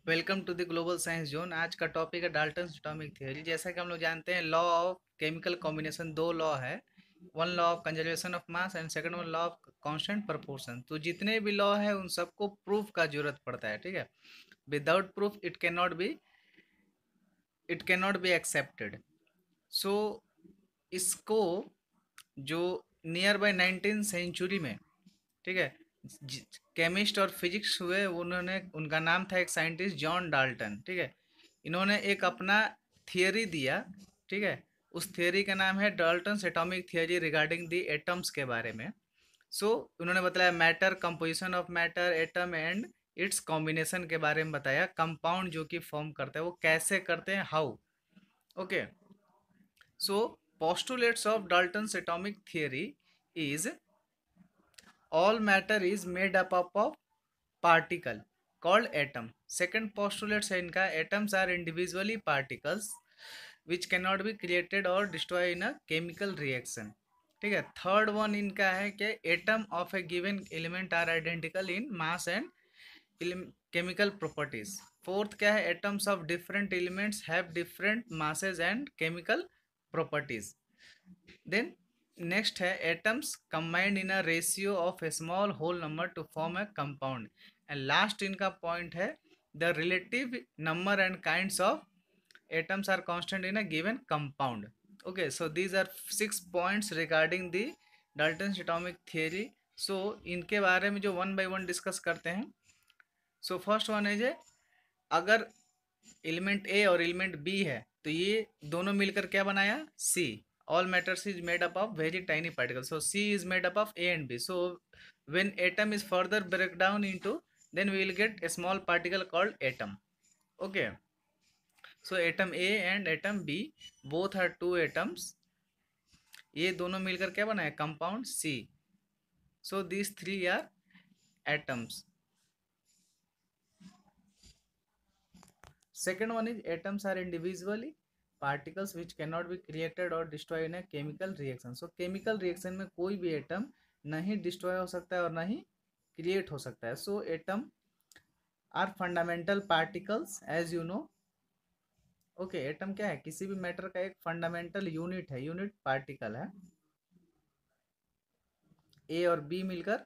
Welcome to the global science zone. आज का topic है डाल्टन एटॉमिक थ्योरी। जैसा कि हम लोग जानते हैं, लॉ ऑफ केमिकल कॉम्बिनेशन दो लॉ है। One law of conservation of mass and second one law of constant proportion. तो जितने भी लॉ है उन सबको प्रूफ का जरूरत पड़ता है, ठीक है। Without proof it can not be accepted. So इसको जो नियर बाय 19th सेंचुरी में, ठीक है, केमिस्ट और फिजिक्स हुए, उन्होंने, उनका नाम था एक साइंटिस्ट जॉन डाल्टन, ठीक है। इन्होंने एक अपना थियरी दिया, ठीक है। उस थियरी का नाम है Dalton's atomic theory regarding the atoms के बारे में। सो उन्होंने बताया matter, composition of matter, atom and it's combination के बारे में बताया। कंपाउंड जो कि फॉर्म करते हैं वो कैसे करते हैं, how. Okay. So postulates of Dalton's atomic theory is all matter is made up of particle called atom. Second postulate है इनका, atoms are individually particles which cannot be created or destroyed in a chemical reaction, ठीक है। Third one इनका है कि atom of a given element are identical in mass and chemical properties. Fourth क्या है, atoms of different elements have different masses and chemical properties. Then next है atoms combined in a ratio of a small whole number to form a compound. And last इनका point है the relative number and kinds of atoms are constant in a given compound. Okay, so these are 6 points regarding the Dalton's atomic theory. So इनके बारे में जो one by one discuss करते हैं। So first one है, जे अगर element ए और element B है तो ये दोनों मिलकर क्या बनाया, C. All matters is made up of very tiny particle, so C is made up of A and B. So when atom is further break down into, then we will get a small particle called atom. Okay. So atom A and atom B both are two atoms, ये दोनों मिलकर क्या बनाए, compound C. So these three are atoms. Second one is atoms are individually particles which cannot be created or destroyed in a chemical reaction. So chemical reaction में कोई भी atom नहीं destroy हो सकता है और नहीं क्रिएट हो सकता है। So atom are fundamental particles as you know. Okay, atom क्या है, किसी भी मैटर का एक फंडामेंटल यूनिट है, यूनिट पार्टिकल है। ए और बी मिलकर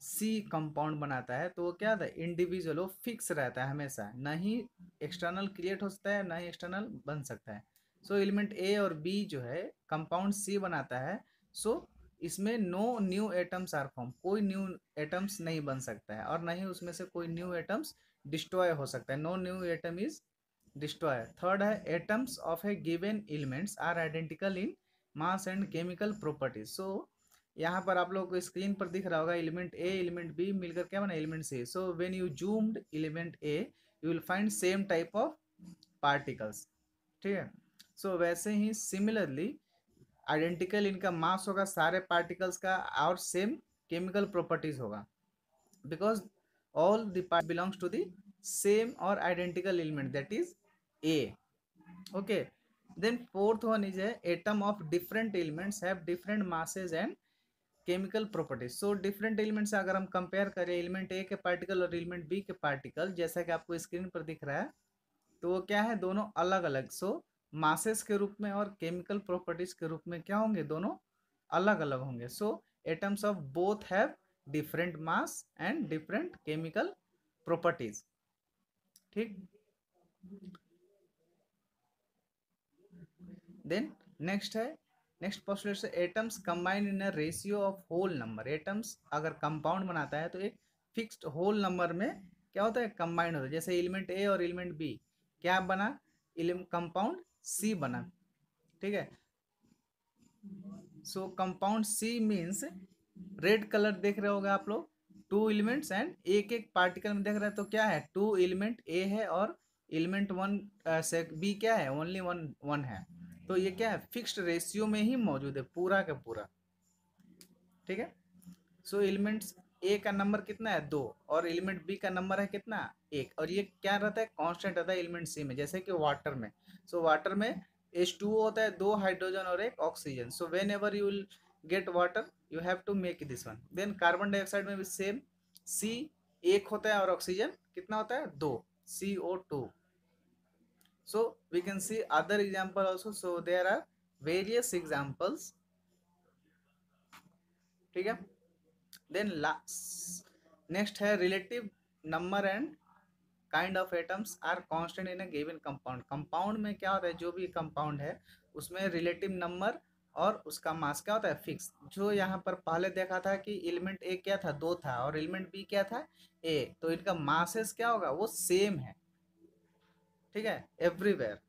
सी कंपाउंड बनाता है। तो वो क्या था, इंडिविजुअल, वो फिक्स रहता है हमेशा, ना ही एक्सटर्नल क्रिएट हो सकता है ना ही एक्सटर्नल बन सकता है। सो एलिमेंट ए और बी जो है कंपाउंड सी बनाता है। सो इसमें no new atoms are form, कोई न्यू एटम्स नहीं बन सकता है और ना ही उसमें से कोई न्यू एटम्स डिस्ट्रॉय हो सकता है। No new atom is destroy. Third है atoms of a given elements are identical in mass and chemical properties. So यहाँ पर आप लोगों को स्क्रीन पर दिख रहा होगा, एलिमेंट ए एलिमेंट बी मिलकर क्या बना, element C. So when you zoomed element A you will find same type of particles, ठीक है। सो वैसे ही सिमिलरली आइडेंटिकल इनका मास होगा सारे पार्टिकल्स का और सेम केमिकल प्रॉपर्टीज होगा, because all the part belongs to the same और identical element, that is A. Okay. Then fourth one is है atom of different elements have different masses and chemical properties. So different elements से अगर हम compare करें element ए के particle और element B के particle, जैसा कि आपको स्क्रीन पर दिख रहा है, तो वो क्या है, दोनों अलग अलग। सो मासेस के रूप में और केमिकल प्रॉपर्टीज के रूप में क्या होंगे, दोनों अलग अलग होंगे। So atoms of both have different mass and different chemical properties, ठीक। देन नेक्स्ट है, नेक्स्ट पोस्टुलेट से atoms combine in a ratio of whole number. Atoms अगर कंपाउंड बनाता है तो एक फिक्स्ड होल नंबर में क्या होता है, कंबाइंड होता है। जैसे एलिमेंट ए और एलिमेंट बी क्या बना, कंपाउंड सी बना, ठीक है। So compound C means, red colour देख रहे होगे आप लोग, टू एलिमेंट्स एंड एक एक पार्टिकल में देख रहे हैं, तो क्या है, टू एलिमेंट ए है और एलिमेंट वन से बी क्या है, ओनली वन वन है। तो ये क्या है, फिक्स्ड रेशियो में ही मौजूद है पूरा का पूरा, ठीक है। सो एलिमेंट्स ए का नंबर कितना है, दो, और एलिमेंट बी का नंबर है कितना, एक, और ये क्या रहता है, कांस्टेंट रहता है एलिमेंट सी में, जैसे कि वाटर में। सो वाटर में H2O होता है, दो हाइड्रोजन और एक oxygen. So whenever you will get water you have to make this one. Then carbon dioxide में भी सेम, सी एक होता है और ऑक्सीजन कितना होता है, दो। CO2. So we can see other example also. So there are various examples. ठीक है. Then next है relative number and kind of atoms are constant in a given compound. Compound में क्या होता है, जो भी कंपाउंड है उसमें रिलेटिव नंबर और उसका मास क्या होता है, फिक्स. जो यहाँ पर पहले देखा था कि एलिमेंट ए क्या था, 2 था, और एलिमेंट बी क्या था, ए, तो इनका मासेस क्या होगा, वो सेम है. ठीक है, एवरीवेयर.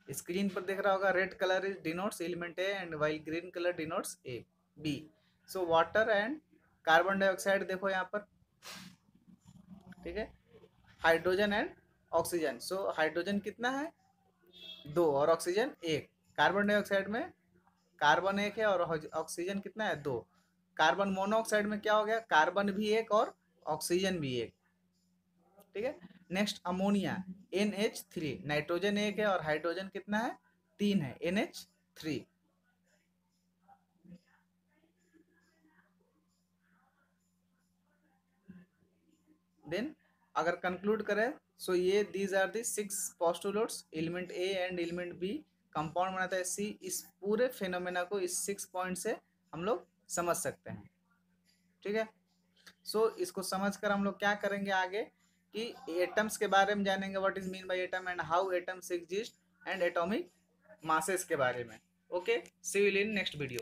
स्क्रीन पर देख रहा होगा, red colour is denotes element A and while green colour denotes a B. So water and carbon dioxide देखो यहाँ पर. ठीक है, hydrogen and oxygen. So hydrogen कितना है, 2, और ऑक्सीजन 1. कार्बन डाइऑक्साइड में कार्बन 1 है और ऑक्सीजन कितना है, 2. कार्बन मोनोऑक्साइड में क्या हो गया, कार्बन भी 1 और ऑक्सीजन भी 1. ठीक है. Next ammonia, NH3. नाइट्रोजन 1 है और हाइड्रोजन कितना है, 3 है, NH3. देन अगर कंक्लूड करें, सो ये these are the 6 postulates. Element A and element B compound बनाता है सी. इस पूरे फिनोमेना को इस 6 पॉइंट से हम लोग समझ सकते हैं. ठीक है. सो इसको समझकर हम लोग क्या करेंगे आगे, कि एटम्स के बारे में जानेंगे, what is mean by atom and how atoms exist, and atomic masses के बारे में. Okay, see you in next video.